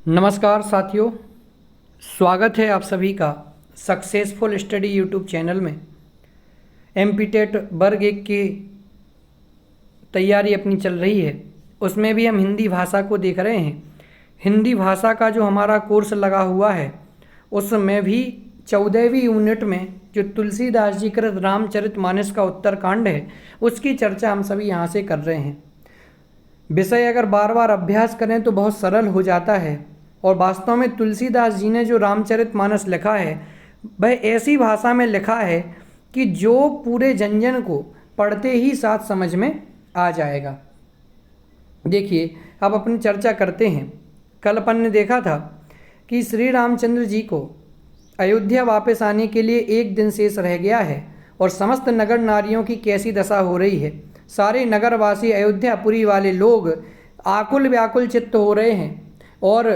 नमस्कार साथियों, स्वागत है आप सभी का सक्सेसफुल स्टडी यूट्यूब चैनल में। एमपी टेट वर्ग 1 की तैयारी अपनी चल रही है, उसमें भी हम हिंदी भाषा को देख रहे हैं। हिंदी भाषा का जो हमारा कोर्स लगा हुआ है उसमें भी 14वीं यूनिट में जो तुलसीदास जी कृत रामचरितमानस का उत्तरकांड है उसकी चर्चा हम सभी यहाँ से कर रहे हैं। विषय अगर बार बार अभ्यास करें तो बहुत सरल हो जाता है और वास्तव में तुलसीदास जी ने जो रामचरितमानस लिखा है वह ऐसी भाषा में लिखा है कि जो पूरे जन को पढ़ते ही साथ समझ में आ जाएगा। देखिए, अब अपनी चर्चा करते हैं। कल अपन ने देखा था कि श्री रामचंद्र जी को अयोध्या वापस आने के लिए एक दिन शेष रह गया है और समस्त नगर नारियों की कैसी दशा हो रही है। सारे नगरवासी अयोध्यापुरी वाले लोग आकुल व्याकुल चित्त हो रहे हैं और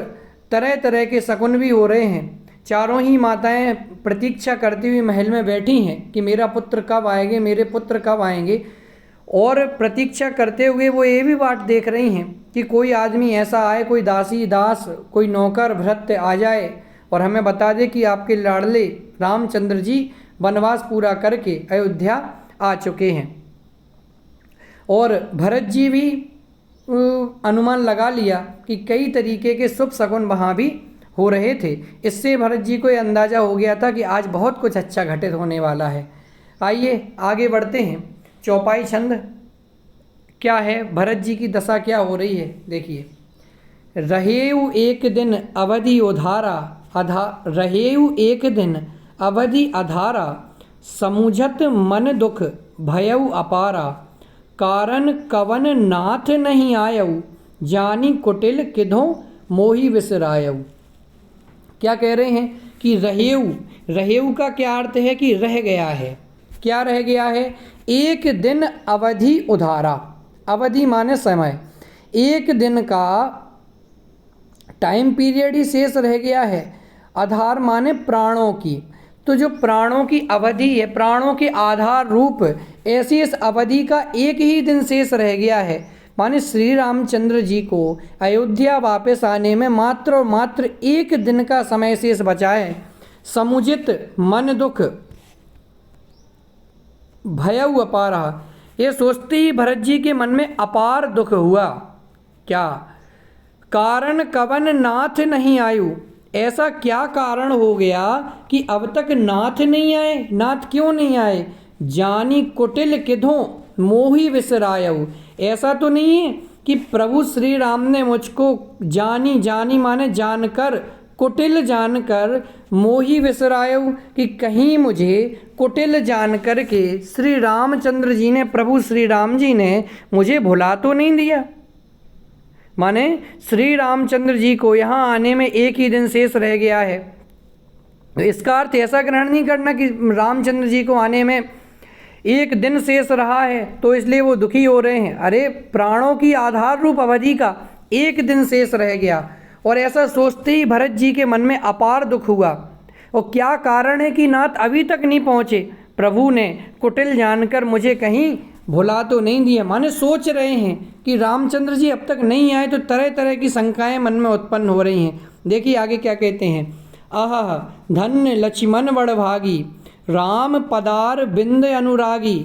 तरह तरह के शकुन भी हो रहे हैं। चारों ही माताएं प्रतीक्षा करती हुई महल में बैठी हैं कि मेरा पुत्र कब आएंगे, मेरे पुत्र कब आएंगे। और प्रतीक्षा करते हुए वो ये भी बात देख रही हैं कि कोई आदमी ऐसा आए, कोई दासी दास, कोई नौकर भृत्य आ जाए और हमें बता दे कि आपके लाडले रामचंद्र जी वनवास पूरा करके अयोध्या आ चुके हैं। और भरत जी भी अनुमान लगा लिया कि कई तरीके के शुभ शकुन वहाँ भी हो रहे थे। इससे भरत जी को यह अंदाज़ा हो गया था कि आज बहुत कुछ अच्छा घटित होने वाला है। आइए आगे बढ़ते हैं। चौपाई छंद क्या है, भरत जी की दशा क्या हो रही है, देखिए। रहेउ एक दिन अवधि उधारा रहेउ एक दिन अवधि अधारा, समुझत मन दुख भयउ अपारा, कारण कवन नाथ नहीं आयऊ, जानी कुटिल किधों मोहि विसरायऊ। क्या कह रहे हैं कि रहेऊ का क्या अर्थ है कि रह गया है। क्या रह गया है? एक दिन अवधि उधारा, अवधि माने समय, एक दिन का टाइम पीरियड ही शेष रह गया है। आधार माने प्राणों की, तो जो प्राणों की अवधि है, प्राणों के आधार रूप, ऐसी इस अवधि का एक ही दिन शेष रह गया है। माने श्री रामचंद्र जी को अयोध्या वापस आने में मात्र और मात्र एक दिन का समय शेष बचा है। समुचित मन दुख भयउ अपारा, ये सोचते ही भरत जी के मन में अपार दुख हुआ। क्या? कारण कवन नाथ नहीं आयु, ऐसा क्या कारण हो गया कि अब तक नाथ नहीं आए। नाथ क्यों नहीं आए? जानी कुटिल किधों मोहि विसरायऊ, ऐसा तो नहीं है कि प्रभु श्री राम ने मुझको जानी माने जानकर, कुटिल जानकर, मोहि विसरायऊ कि कहीं मुझे कुटिल जानकर के श्री रामचंद्र जी ने, प्रभु श्री राम जी ने मुझे भुला तो नहीं दिया। माने श्री रामचंद्र जी को यहाँ आने में एक ही दिन शेष रह गया है। तो इसका अर्थ ऐसा ग्रहण नहीं करना कि रामचंद्र जी को आने में एक दिन शेष रहा है तो इसलिए वो दुखी हो रहे हैं। अरे, प्राणों की आधार रूप अवधि का एक दिन शेष रह गया। और ऐसा सोचते ही भरत जी के मन में अपार दुख हुआ। और क्या कारण है कि नाथ अभी तक नहीं पहुँचे? प्रभु ने कुटिल जानकर मुझे कहीं भुला तो नहीं दिया। माने सोच रहे हैं कि रामचंद्र जी अब तक नहीं आए, तो तरह तरह की शंकाएं मन में उत्पन्न हो रही हैं। देखिए आगे क्या कहते हैं। आह धन्य लक्ष्मण बड़भागी, राम पदार बिंद अनुरागी,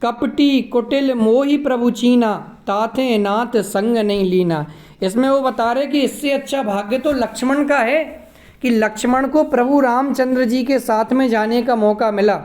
कपटी कुटिल मोहि प्रभु चीना, ताथे नाथ संग नहीं लीना। इसमें वो बता रहे कि इससे अच्छा भाग्य तो लक्ष्मण का है कि लक्ष्मण को प्रभु रामचंद्र जी के साथ में जाने का मौका मिला।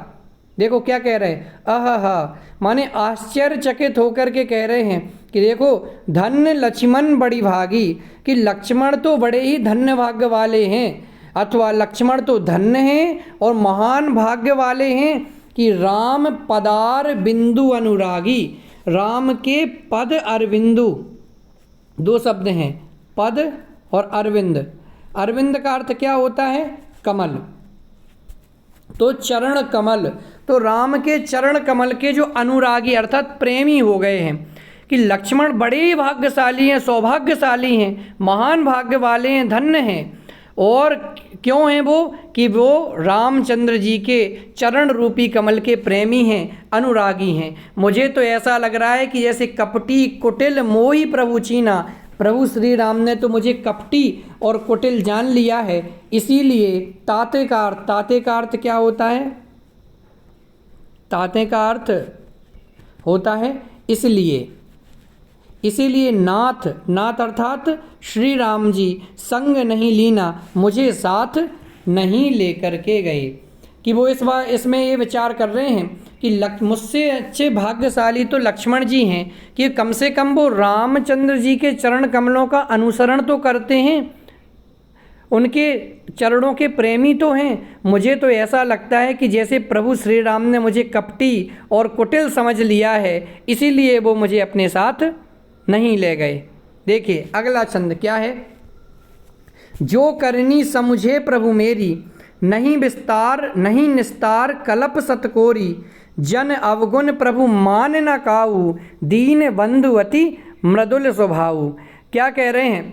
देखो क्या कह रहे हैं, आहा माने आश्चर्यचकित होकर के कह रहे हैं कि देखो धन्य लक्ष्मण बड़ी भागी, कि लक्ष्मण तो बड़े ही धन्य भाग्य वाले हैं, अथवा लक्ष्मण तो धन्य हैं और महान भाग्य वाले हैं कि राम पदार बिंदु अनुरागी, राम के पद अरविंदु, दो शब्द हैं, पद और अरविंद। अरविंद का अर्थ क्या होता है? कमल। तो चरण कमल, तो राम के चरण कमल के जो अनुरागी अर्थात प्रेमी हो गए हैं कि लक्ष्मण बड़े ही भाग्यशाली हैं, सौभाग्यशाली हैं, महान भाग्य वाले हैं, धन्य हैं। और क्यों हैं वो? कि वो रामचंद्र जी के चरण रूपी कमल के प्रेमी हैं, अनुरागी हैं। मुझे तो ऐसा लग रहा है कि जैसे कपटी कुटिल मोहि प्रभु चीना, प्रभु श्री राम ने तो मुझे कपटी और कुटिल जान लिया है, इसीलिए ताते का अर्थ क्या होता है? ताते का अर्थ होता है इसीलिए नाथ अर्थात श्री राम जी संग नहीं लीना, मुझे साथ नहीं लेकर के गए। कि वो इसमें ये विचार कर रहे हैं कि मुझसे अच्छे भाग्यशाली तो लक्ष्मण जी हैं कि कम से कम वो रामचंद्र जी के चरण कमलों का अनुसरण तो करते हैं, उनके चरणों के प्रेमी तो हैं। मुझे तो ऐसा लगता है कि जैसे प्रभु श्री राम ने मुझे कपटी और कुटिल समझ लिया है, इसीलिए वो मुझे अपने साथ नहीं ले गए। देखिए अगला छंद क्या है? जो करनी समुझे प्रभु मेरी, नहीं निस्तार कलप सतकोरी, जन अवगुण प्रभु मान न काऊ, दीन बंधु अति मृदुल स्वभाव। क्या कह रहे हैं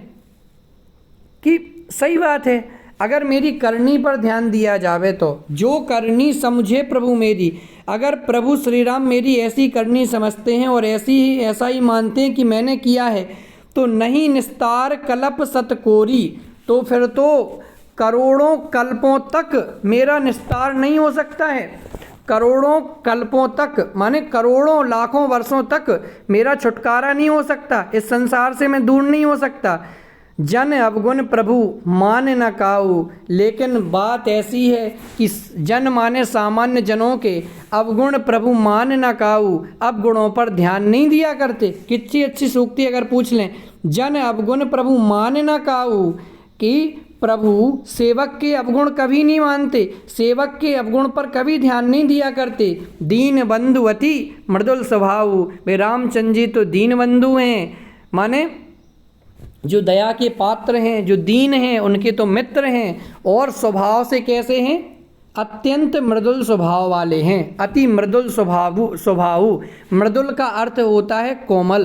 कि सही बात है, अगर मेरी करनी पर ध्यान दिया जावे तो जो करनी समझे प्रभु मेरी, अगर प्रभु श्री राम मेरी ऐसी करनी समझते हैं और ऐसा ही मानते हैं कि मैंने किया है, तो नहीं निस्तार कल्प सतकोरी, तो फिर तो करोड़ों कल्पों तक मेरा निस्तार नहीं हो सकता है। करोड़ों कल्पों तक माने करोड़ों लाखों वर्षों तक मेरा छुटकारा नहीं हो सकता, इस संसार से मैं दूर नहीं हो सकता। जन अवगुण प्रभु मान न काऊ, लेकिन बात ऐसी है कि जन माने सामान्य जनों के, अवगुण प्रभु मान न काऊ, अब गुणों पर ध्यान नहीं दिया करते। कितनी अच्छी सूक्ति अगर पूछ लें, जन अवगुण प्रभु मान न काऊ, कि प्रभु सेवक के अवगुण कभी नहीं मानते, सेवक के अवगुण पर कभी ध्यान नहीं दिया करते। दीन बंधु अति मृदुल स्वभाव, वे रामचंद्र जी तो दीन बंधु हैं, माने जो दया के पात्र हैं, जो दीन हैं, उनके तो मित्र हैं, और स्वभाव से कैसे हैं? अत्यंत मृदुल स्वभाव वाले हैं, अति मृदुल स्वभाव। मृदुल का अर्थ होता है कोमल।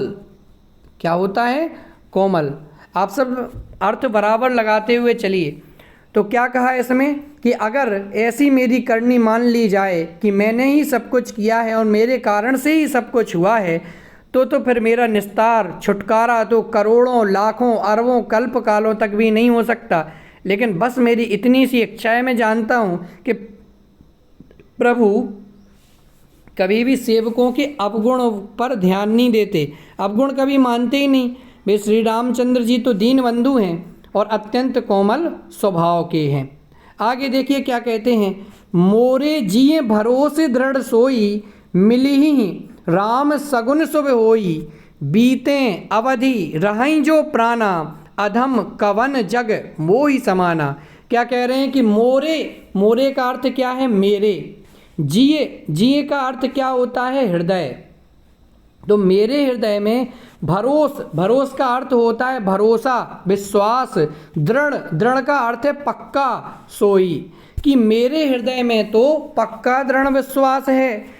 क्या होता है? कोमल। आप सब अर्थ बराबर लगाते हुए चलिए। तो क्या कहा इसमें कि अगर ऐसी मेरी करनी मान ली जाए कि मैंने ही सब कुछ किया है और मेरे कारण से ही सब कुछ हुआ है, तो फिर मेरा निस्तार छुटकारा तो करोड़ों लाखों अरबों कल्प कालों तक भी नहीं हो सकता। लेकिन बस मेरी इतनी सी इच्छा है, मैं जानता हूँ कि प्रभु कभी भी सेवकों के अवगुण पर ध्यान नहीं देते, अवगुण कभी मानते ही नहीं। वे श्री रामचंद्र जी तो दीन बंधु हैं और अत्यंत कोमल स्वभाव के हैं। आगे देखिए क्या कहते हैं, मोरे जिये भरोसे दृढ़ सोई, मिली राम सगुन शुभ होई, बीते अवधि रहई जो प्राणा, अधम कवन जग मोहि समाना। क्या कह रहे हैं कि मोरे का अर्थ क्या है? मेरे। जिये का अर्थ क्या होता है? हृदय। तो मेरे हृदय में भरोस का अर्थ होता है भरोसा, विश्वास। दृढ़ का अर्थ है पक्का, सोई, कि मेरे हृदय में तो पक्का दृढ़ विश्वास है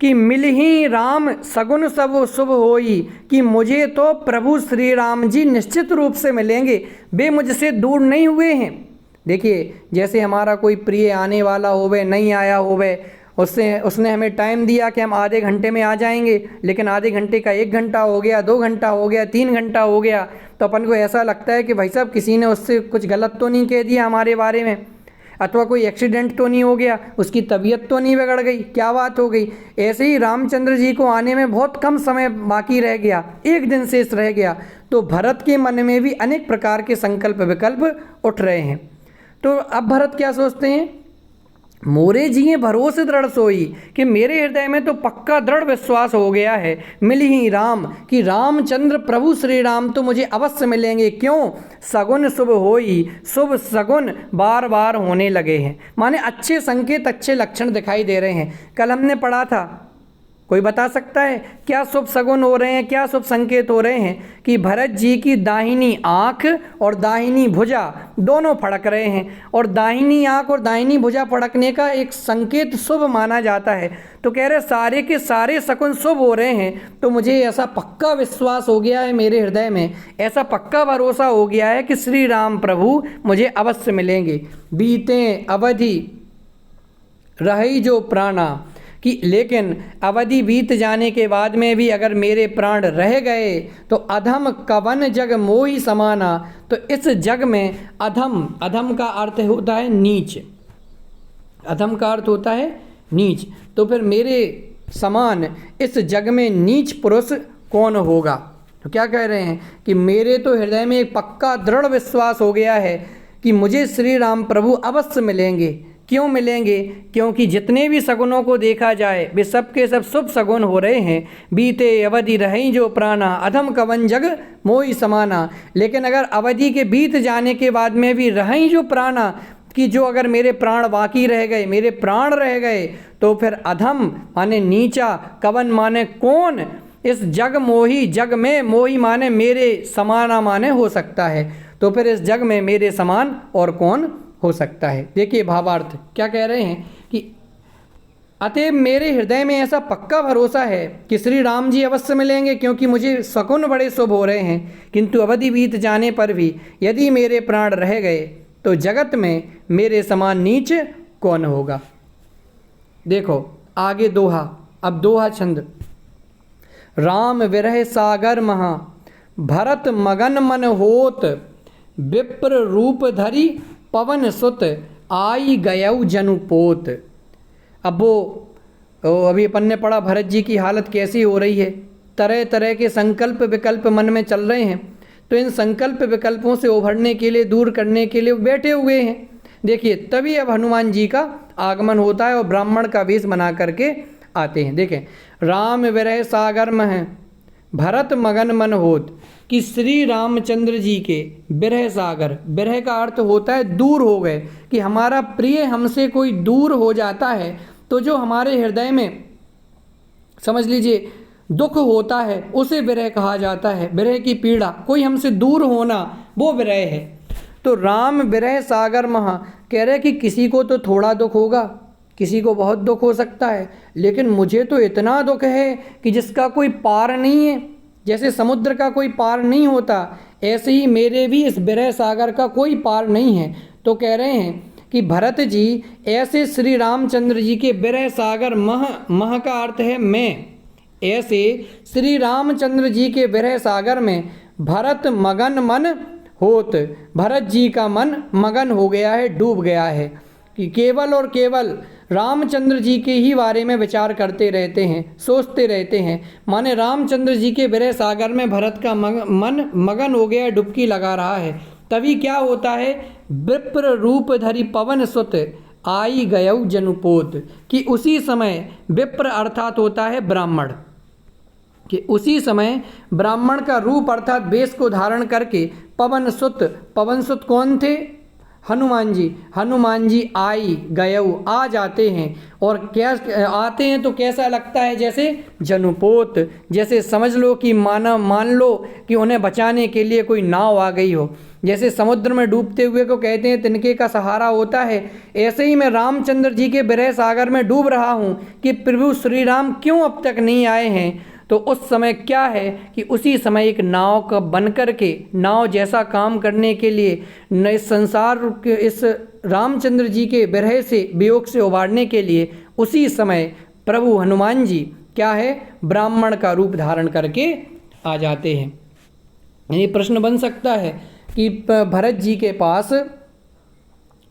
कि मिल ही राम सगुन सब शुभ होई, कि मुझे तो प्रभु श्री राम जी निश्चित रूप से मिलेंगे, वे मुझसे दूर नहीं हुए हैं। देखिए जैसे हमारा कोई प्रिय आने वाला होवे, नहीं आया होवे, उसने हमें टाइम दिया कि हम आधे घंटे में आ जाएंगे, लेकिन आधे घंटे का 1 घंटा हो गया, 2 घंटा हो गया, 3 घंटा हो गया, तो अपन को ऐसा लगता है कि भाई साहब किसी ने उससे कुछ गलत तो नहीं कह दिया हमारे बारे में, अथवा कोई एक्सीडेंट तो नहीं हो गया, उसकी तबीयत तो नहीं बिगड़ गई, क्या बात हो गई। ऐसे ही रामचंद्र जी को आने में बहुत कम समय बाकी रह गया, 1 दिन शेष रह गया, तो भरत के मन में भी अनेक प्रकार के संकल्प विकल्प उठ रहे हैं। तो अब भरत क्या सोचते हैं, मोरे जिये भरोसे दृढ़ सोई, कि मेरे हृदय में तो पक्का दृढ़ विश्वास हो गया है, मिल ही राम, कि रामचंद्र प्रभु श्री राम तो मुझे अवश्य मिलेंगे। क्यों? सगुन शुभ होई, शुभ सगुन बार बार होने लगे हैं, माने अच्छे संकेत, अच्छे लक्षण दिखाई दे रहे हैं। कल हमने पढ़ा था, कोई बता सकता है क्या शुभ सगुन हो रहे हैं, क्या शुभ संकेत हो रहे हैं? कि भरत जी की दाहिनी आँख और दाहिनी भुजा दोनों फड़क रहे हैं, और दाहिनी आँख और दाहिनी भुजा फड़कने का एक संकेत शुभ माना जाता है। तो कह रहे सारे के सारे शकुन शुभ हो रहे हैं, तो मुझे ऐसा पक्का विश्वास हो गया है मेरे हृदय में, ऐसा पक्का भरोसा हो गया है कि श्री राम प्रभु मुझे अवश्य मिलेंगे। बीते अवधि रही जो प्राणा, कि लेकिन अवधि बीत जाने के बाद में भी अगर मेरे प्राण रह गए तो अधम कवन जग मोहि समाना। तो इस जग में अधम, अधम का अर्थ होता है नीच, अधम का अर्थ होता है नीच। तो फिर मेरे समान इस जग में नीच पुरुष कौन होगा। तो क्या कह रहे हैं कि मेरे तो हृदय में एक पक्का दृढ़ विश्वास हो गया है कि मुझे श्री राम प्रभु अवश्य मिलेंगे। क्यों मिलेंगे? क्योंकि जितने भी सगुनों को देखा जाए वे सब के सब शुभ सगुन हो रहे हैं। बीते अवधि रहीं जो प्राणा, अधम कवन जग मोहि समाना। लेकिन अगर अवधि के बीत जाने के बाद में भी रहीं जो प्राणा, कि जो अगर मेरे प्राण बाकी रह गए, मेरे प्राण रह गए, तो फिर अधम माने नीचा, कवन माने कौन, इस जग मोही, जग में मोही माने मेरे समाना माने हो सकता है। तो फिर इस जग में मेरे समान और कौन हो सकता है। देखिए भावार्थ क्या कह रहे हैं कि अतएव मेरे हृदय में ऐसा पक्का भरोसा है कि श्री राम जी अवश्य मिलेंगे, क्योंकि मुझे शकुन बड़े शुभ हो रहे हैं। किंतु अवधि बीत जाने पर भी यदि मेरे प्राण रह गए तो जगत में मेरे समान नीच कौन होगा। देखो आगे दोहा, अब दोहा छंद। राम विरह सागर महा, भरत मगन मन होत, विप्र रूप धरी पवन सुत, आई गयऊ जनुपोत। अब अभी अपन ने पढ़ा भरत जी की हालत कैसी हो रही है, तरह तरह के संकल्प विकल्प मन में चल रहे हैं। तो इन संकल्प विकल्पों से उभरने के लिए, दूर करने के लिए बैठे हुए हैं। देखिए तभी अब हनुमान जी का आगमन होता है और ब्राह्मण का वेश बना करके आते हैं। देखें, राम विरह सागर में है, भरत मगन मन होत, कि श्री रामचंद्र जी के विरह सागर, विरह का अर्थ होता है दूर हो गए, कि हमारा प्रिय हमसे कोई दूर हो जाता है तो जो हमारे हृदय में समझ लीजिए दुख होता है उसे विरह कहा जाता है। विरह की पीड़ा, कोई हमसे दूर होना, वो विरह है। तो राम विरह सागर महा, कह रहे कि किसी को तो थोड़ा दुख होगा, किसी को बहुत दुख हो सकता है, लेकिन मुझे तो इतना दुख है कि जिसका कोई पार नहीं है। जैसे समुद्र का कोई पार नहीं होता, ऐसे ही मेरे भी इस विरह सागर का कोई पार नहीं है। तो कह रहे हैं कि भरत जी ऐसे श्री रामचंद्र जी के विरह सागर, मह का अर्थ है मैं, ऐसे श्री रामचंद्र जी के विरह सागर में भरत मगन मन होत, भरत जी का मन मगन हो गया है, डूब गया है, कि केवल और केवल रामचंद्र जी के ही बारे में विचार करते रहते हैं, सोचते रहते हैं। माने रामचंद्र जी के विरह सागर में भरत का मन मगन हो गया, डुबकी लगा रहा है। तभी क्या होता है, विप्र रूप धरी पवन सुत, आई गयऊ जनुपोत, कि उसी समय विप्र अर्थात होता है ब्राह्मण, कि उसी समय ब्राह्मण का रूप अर्थात वेश को धारण करके पवन सुत, पवन सुत कौन थे, हनुमान जी, हनुमान जी आई गयऊ आ जाते हैं। और क्या आते हैं तो कैसा लगता है, जैसे जनुपोत, जैसे समझ लो कि मान लो कि उन्हें बचाने के लिए कोई नाव आ गई हो। जैसे समुद्र में डूबते हुए को कहते हैं तिनके का सहारा होता है, ऐसे ही मैं रामचंद्र जी के विरह सागर में डूब रहा हूँ कि प्रभु श्री राम क्यों अब तक नहीं आए हैं। तो उस समय क्या है कि उसी समय एक नाव का बन कर के, नाव जैसा काम करने के लिए, नए संसार के इस रामचंद्र जी के विरह से, वियोग से उबारने के लिए उसी समय प्रभु हनुमान जी क्या है, ब्राह्मण का रूप धारण करके आ जाते हैं। ये प्रश्न बन सकता है कि भरत जी के पास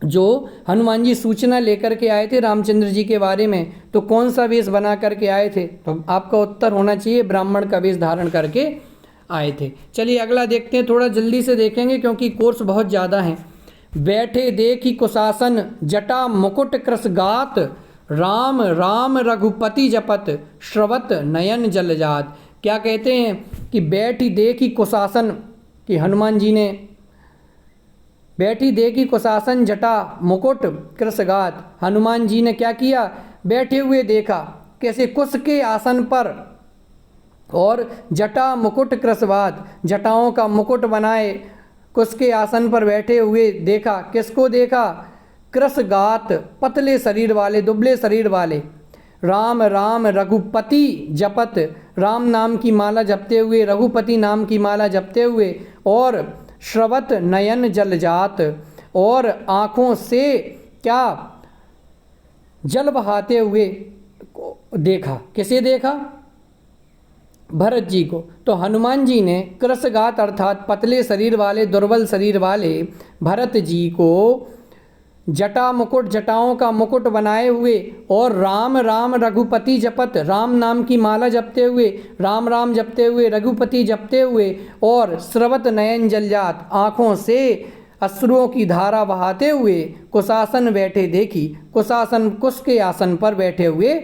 जो हनुमान जी सूचना लेकर के आए थे रामचंद्र जी के बारे में, तो कौन सा वेश बना करके आए थे, तो आपका उत्तर होना चाहिए ब्राह्मण का वेश धारण करके आए थे। चलिए अगला देखते हैं, थोड़ा जल्दी से देखेंगे क्योंकि कोर्स बहुत ज़्यादा है। बैठे देखी कुशासन, जटा मुकुट कृस गात, राम राम रघुपति जपत, श्रवत नयन जलजात। क्या कहते हैं कि बैठी देखी कुशासन, कि हनुमान जी ने बैठी देखी कुशासन, जटा मुकुट कृसगात, हनुमान जी ने क्या किया, बैठे हुए देखा कैसे कुश के आसन पर, और जटा मुकुट कृसवात, जटाओं का मुकुट बनाए कुश के आसन पर बैठे हुए देखा। किसको देखा, कृसगात, पतले शरीर वाले, दुबले शरीर वाले। राम राम रघुपति जपत, राम नाम की माला जपते हुए, रघुपति नाम की माला जपते हुए, और श्रवत नयन जलजात, और आँखों से क्या, जल बहाते हुए, देखा। किसे देखा? भरत जी को। तो हनुमान जी ने कृशगात अर्थात पतले शरीर वाले, दुर्बल शरीर वाले भरत जी को जटा मुकुट, जटाओं का मुकुट बनाए हुए और राम राम रघुपति जपत, राम नाम की माला जपते हुए, राम राम जपते हुए, रघुपति जपते हुए और स्रवत नयन जलजात, आँखों से अश्रुओं की धारा बहाते हुए कुशासन बैठे देखी, कुशासन कुश के आसन पर बैठे हुए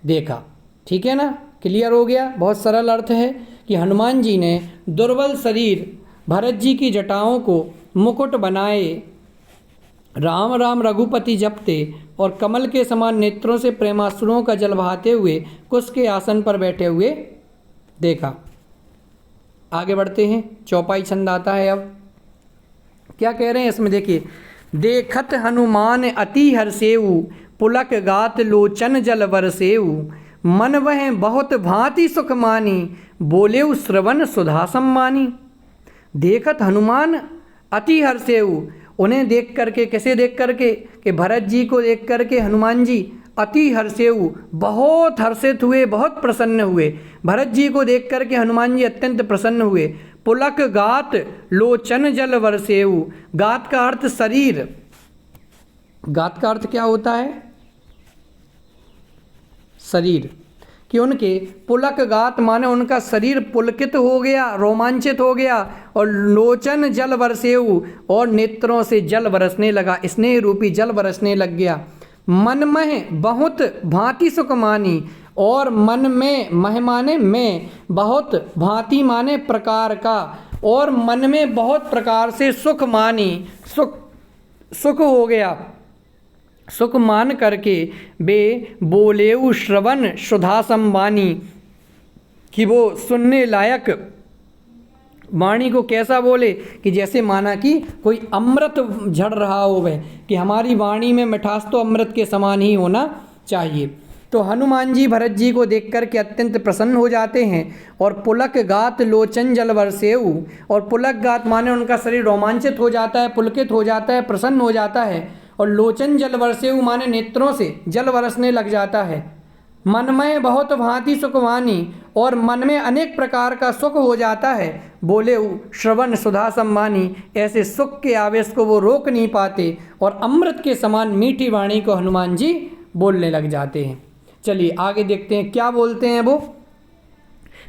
देखा। ठीक है ना, क्लियर हो गया। बहुत सरल अर्थ है कि हनुमान जी ने दुर्बल शरीर भरत जी की जटाओं को मुकुट बनाए, राम राम रघुपति जपते और कमल के समान नेत्रों से प्रेमाश्रुओं का जल बहाते हुए कुश के आसन पर बैठे हुए देखा। आगे बढ़ते हैं, चौपाई छंद आता है। अब क्या कह रहे हैं इसमें, देखिए। देखत हनुमान अति हर्षेऊ, पुलक गात लोचन जल बरसेऊ, मन वह बहुत भांति सुख मानी, बोलेऊ श्रवण सुधा सम्मानी। देखत हनुमान अति हर्षेऊ, उन्हें देख करके, कैसे देख करके, कि भरत जी को देख करके हनुमान जी अति हर्षेऊ, बहुत हर्षित हुए, बहुत प्रसन्न हुए। भरत जी को देख करके हनुमान जी अत्यंत प्रसन्न हुए। पुलक गात लोचन जल बरसेऊ, गात का अर्थ शरीर, गात का अर्थ क्या होता है? शरीर। कि उनके पुलक गात माने उनका शरीर पुलकित हो गया, रोमांचित हो गया, और लोचन जल बरसेऊ, और नेत्रों से जल बरसने लगा, स्नेह रूपी जल बरसने लग गया। मन में बहुत भांति सुख मानी, और मन में, मह माने में, बहुत भांति माने प्रकार का, और मन में बहुत प्रकार से सुख मानी, सुख हो गया। सुख मान करके वे बोलेऊ श्रवण सुधा सम्मानी, कि वो सुनने लायक वाणी को कैसा बोले, कि जैसे माना कि कोई अमृत झड़ रहा हो वह, कि हमारी वाणी में मिठास तो अमृत के समान ही होना चाहिए। तो हनुमान जी भरत जी को देख कर के अत्यंत प्रसन्न हो जाते हैं। और पुलक गात लोचन जल बरसेऊ, और पुलक गात माने उनका शरीर रोमांचित हो जाता है, पुलकित हो जाता है, प्रसन्न हो जाता है। और लोचन जल बरसेऊ माने नेत्रों से जल बरसने लग जाता है। मन में बहुत भांति सुखवानी, और मन में अनेक प्रकार का सुख हो जाता है। बोले श्रवण सुधा सम्मानी, ऐसे सुख के आवेश को वो रोक नहीं पाते, और अमृत के समान मीठी वाणी को हनुमान जी बोलने लग जाते हैं। चलिए आगे देखते हैं क्या बोलते हैं वो।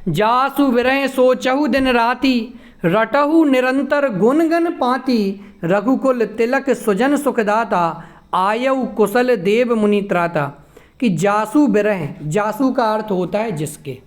जासु विरह सोचहु दिन राति, रटहु निरंतर गुणगन पाती, रघुकुल तिलक सुजन सुखदाता, आयऊ कुशल देव मुनि त्राता। कि जासु विरह, जासु का अर्थ होता है जिसके,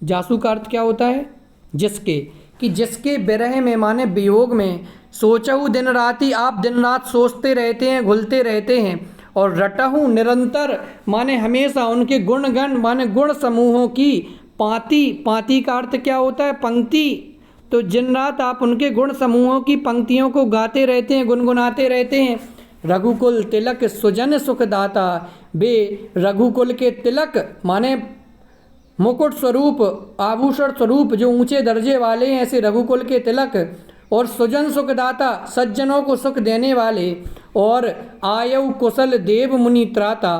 जासु का अर्थ क्या होता है? जिसके। कि जिसके विरह में माने वियोग में, सोचहु दिन राति, आप दिन रात सोचते रहते हैं, घुलते रहते हैं। और रटहु निरंतर माने हमेशा, उनके गुणगण माने गुण समूहों की, पाती, पाती का अर्थ क्या होता है? पंक्ति। तो दिन रात आप उनके गुण समूहों की पंक्तियों को गाते रहते हैं, गुनगुनाते रहते हैं। रघुकुल तिलक सुजन सुखदाता, वे रघुकुल के तिलक माने मुकुट स्वरूप, आभूषण स्वरूप, जो ऊंचे दर्जे वाले हैं, ऐसे रघुकुल के तिलक, और सुजन सुखदाता, सज्जनों को सुख देने वाले, और आयु कुशल देव मुनि त्राता,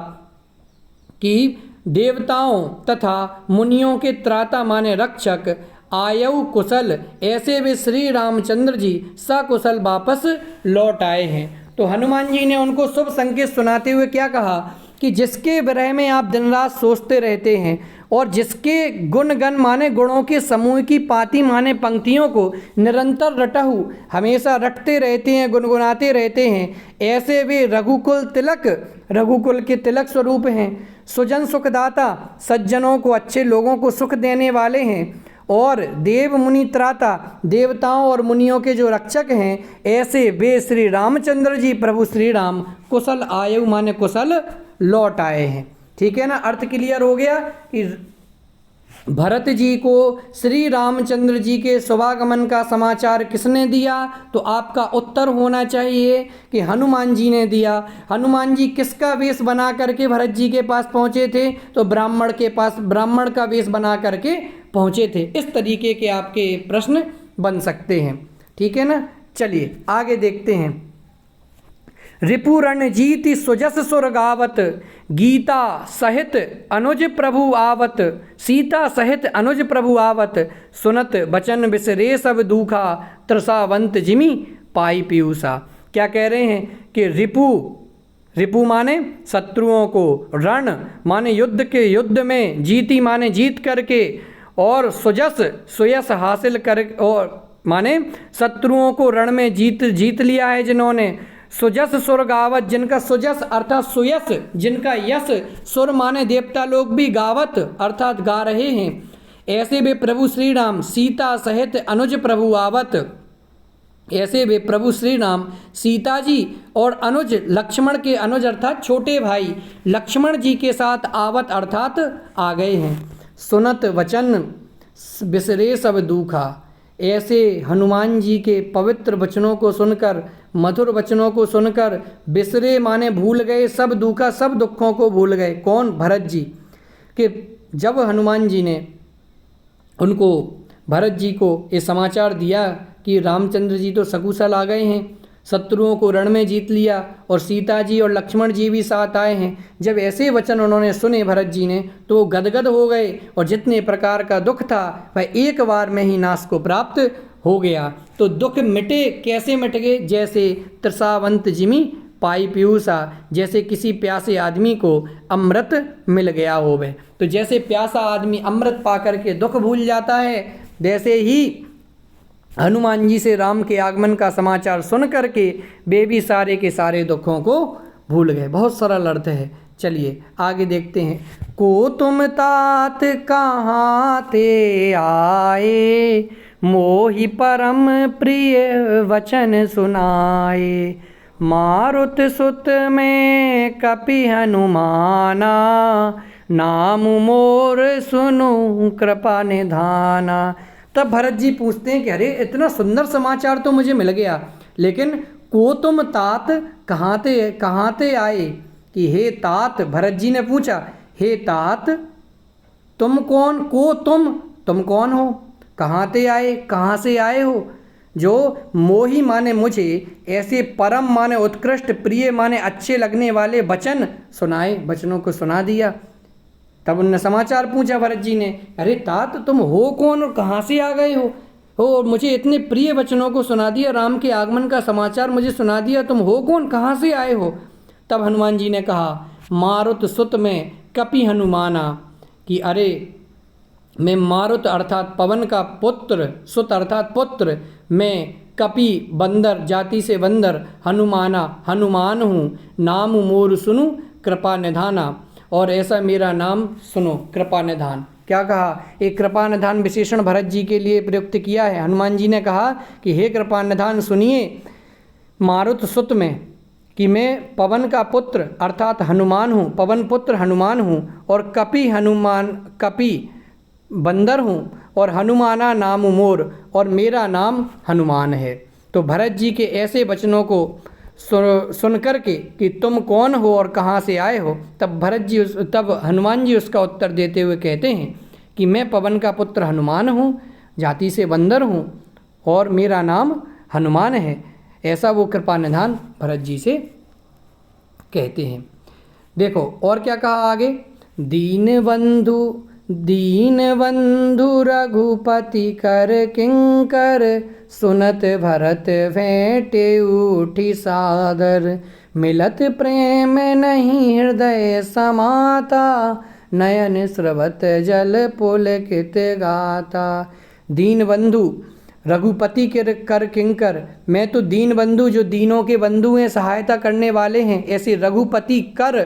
कि देवताओं तथा मुनियों के त्राता माने रक्षक, आयु कुशल, ऐसे वे श्री रामचंद्र जी सकुशल वापस लौट आए हैं। तो हनुमान जी ने उनको शुभ संकेत सुनाते हुए क्या कहा, कि जिसके विरह में आप दिन रात सोचते रहते हैं, और जिसके गुणगण माने गुणों के समूह की, पाती माने पंक्तियों को निरंतर रटहु, हमेशा रटते रहते हैं, गुनगुनाते रहते हैं, ऐसे वे रघुकुल तिलक, रघुकुल के तिलक स्वरूप हैं। सुजन सुखदाता, सज्जनों को, अच्छे लोगों को सुख देने वाले हैं। और देव मुनि त्राता, देवताओं और मुनियों के जो रक्षक हैं, ऐसे वे श्री रामचंद्र जी प्रभु श्री राम कुशल आयु माने कुशल लौट आए हैं। ठीक है ना, अर्थ क्लियर हो गया कि भरत जी को श्री रामचंद्र जी के शुभागमन का समाचार किसने दिया? तो आपका उत्तर होना चाहिए कि हनुमान जी ने दिया। हनुमान जी किसका वेश बना करके भरत जी के पास पहुँचे थे? तो ब्राह्मण के पास, ब्राह्मण का वेश बना करके पहुँचे थे। इस तरीके के आपके प्रश्न बन सकते हैं। ठीक है ना, चलिए आगे देखते हैं। रिपु रणजीति सुजस सुर गावत, गीता सहित अनुज प्रभु आवत, सीता सहित अनुज प्रभु आवत, सुनत बचन बिसरे सब दूखा, त्रसावंत जिमी पाई पीयूषा। क्या कह रहे हैं कि रिपु माने शत्रुओं को, रण माने युद्ध के, युद्ध में, जीती माने जीत करके, और सुयस हासिल कर, और माने शत्रुओं को रण में जीत लिया है जिन्होंने। सुजस सुर गावत, जिनका सुजस अर्थात सुयस, जिनका यश, सुर माने देवता लोग भी, गावत अर्थात गा रहे हैं। ऐसे वे प्रभु श्री राम सीता सहित अनुज प्रभु आवत, ऐसे वे प्रभु श्री राम सीता जी और अनुज लक्ष्मण के, अनुज अर्थात छोटे भाई लक्ष्मण जी के साथ आवत अर्थात आ गए हैं। सुनत वचन बिसरे सब दूखा, ऐसे हनुमान जी के पवित्र वचनों को सुनकर, मधुर वचनों को सुनकर, बिसरे माने भूल गए, सब दूखा, सब दुखों को भूल गए। कौन? भरत जी। कि जब हनुमान जी ने उनको, भरत जी को ये समाचार दिया कि रामचंद्र जी तो सकुशल आ गए हैं, शत्रुओं को रण में जीत लिया, और सीता जी और लक्ष्मण जी भी साथ आए हैं, जब ऐसे वचन उन्होंने सुने भरत जी ने, तो वो गदगद हो गए, और जितने प्रकार का दुख था वह एक बार में ही नाश को प्राप्त हो गया। तो दुख मिटे, कैसे मिट गए? जैसे त्रसावंत जिमी पाई पीयूषा, जैसे किसी प्यासे आदमी को अमृत मिल गया होवे। तो जैसे प्यासा आदमी अमृत पा करके दुख भूल जाता है, वैसे ही हनुमान जी से राम के आगमन का समाचार सुन करके वे भी सारे के सारे दुखों को भूल गए। बहुत सरल अर्थ है। चलिए आगे देखते हैं। को तुम तात कहाँ ते आए, मोहि परम प्रिय वचन सुनाए, मारुत सुत में कपि हनुमाना, नाम मोर सुनु कृपा निधाना। तब भरत जी पूछते हैं कि अरे इतना सुंदर समाचार तो मुझे मिल गया, लेकिन को तुम तात कहाँ ते आए, कि हे तात, भरत जी ने पूछा, हे तात तुम कौन, को तुम कौन हो, कहाँ ते आए, कहाँ से आए हो, जो मोही माने मुझे, ऐसे परम माने उत्कृष्ट, प्रिय माने अच्छे लगने वाले वचन सुनाए, वचनों को सुना दिया। तब उनने समाचार पूछा भरत जी ने, अरे तात तुम हो कौन और कहाँ से आ गए हो, मुझे इतने प्रिय वचनों को सुना दिया, राम के आगमन का समाचार मुझे सुना दिया, तुम हो कौन, कहाँ से आए हो। तब हनुमान जी ने कहा, मारुत सुत में कपि हनुमाना, कि अरे मैं मारुत अर्थात पवन का पुत्र, सुत अर्थात पुत्र, मैं कपि बंदर जाति से बंदर, हनुमान हूँ, नाम मोर सुनु कृपा निधाना, और ऐसा मेरा नाम सुनो, कृपा निधान। क्या कहा? एक कृपा निधान विशेषण भरत जी के लिए प्रयुक्त किया है। हनुमान जी ने कहा कि हे कृपा निधान सुनिए, मारुत सुत में, कि मैं पवन का पुत्र अर्थात हनुमान हूँ, पवन पुत्र हनुमान हूँ, और कपि बंदर हूँ, और हनुमाना नाम मोर, और मेरा नाम हनुमान है। तो भरत जी के ऐसे वचनों को सुन करके कि तुम कौन हो और कहाँ से आए हो, तब हनुमान जी उसका उत्तर देते हुए कहते हैं कि मैं पवन का पुत्र हनुमान हूँ, जाति से बंदर हूँ, और मेरा नाम हनुमान है। ऐसा वो कृपा निधान भरत जी से कहते हैं। देखो और क्या कहा आगे, दीन बंधु रघुपति कर किंकर, सुनत भरत भेंटे उठी सादर, मिलत प्रेम नहीं हृदय समाता, नयन स्रवत जल पुलकित गाता। दीन बंधु रघुपति के कर किंकर, मैं तो दीन बंधु, जो दीनों के बंधु हैं, सहायता करने वाले हैं, ऐसे रघुपति कर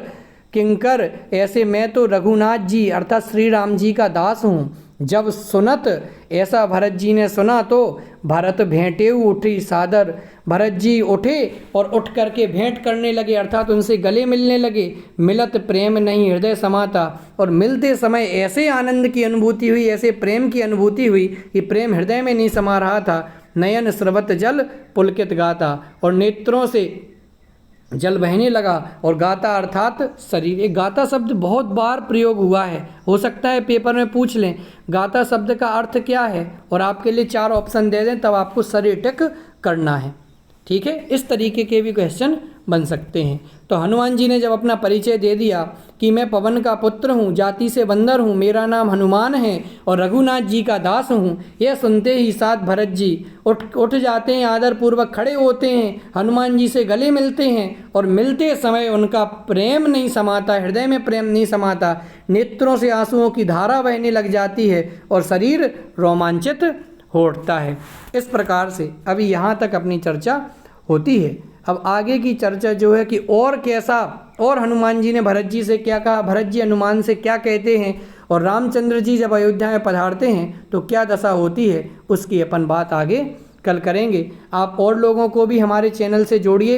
किंकर, ऐसे मैं तो रघुनाथ जी अर्थात श्री राम जी का दास हूँ। जब सुनत, ऐसा भरत जी ने सुना तो भरत भेंटे उठी सादर, भरत जी उठे और उठ करके भेंट करने लगे अर्थात उनसे गले मिलने लगे। मिलत प्रेम नहीं हृदय समाता, और मिलते समय ऐसे आनंद की अनुभूति हुई, ऐसे प्रेम की अनुभूति हुई कि प्रेम हृदय में नहीं समा रहा था। नयन स्रवत जल पुलकित गाता, और नेत्रों से जल बहने लगा, और गाता अर्थात शरीर। एक गाता शब्द बहुत बार प्रयोग हुआ है, हो सकता है पेपर में पूछ लें गाता शब्द का अर्थ क्या है, और आपके लिए 4 ऑप्शन दे दें, तब आपको शरीर टिक करना है। ठीक है, इस तरीके के भी क्वेश्चन बन सकते हैं। तो हनुमान जी ने जब अपना परिचय दे दिया कि मैं पवन का पुत्र हूँ, जाति से बंदर हूँ, मेरा नाम हनुमान है और रघुनाथ जी का दास हूँ, यह सुनते ही साथ भरत जी उठ जाते हैं, आदरपूर्वक खड़े होते हैं, हनुमान जी से गले मिलते हैं और मिलते समय उनका प्रेम नहीं समाता, हृदय में प्रेम नहीं समाता, नेत्रों से आंसुओं की धारा बहने लग जाती है और शरीर रोमांचित हो उठता है। इस प्रकार से अभी यहाँ तक अपनी चर्चा होती है। अब आगे की चर्चा जो है कि और कैसा, और हनुमान जी ने भरत जी से क्या कहा, भरत जी हनुमान से क्या कहते हैं और रामचंद्र जी जब अयोध्या में पधारते हैं तो क्या दशा होती है, उसकी अपन बात आगे कल करेंगे। आप और लोगों को भी हमारे चैनल से जोड़िए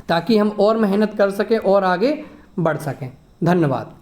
ताकि हम और मेहनत कर सकें और आगे बढ़ सकें। धन्यवाद।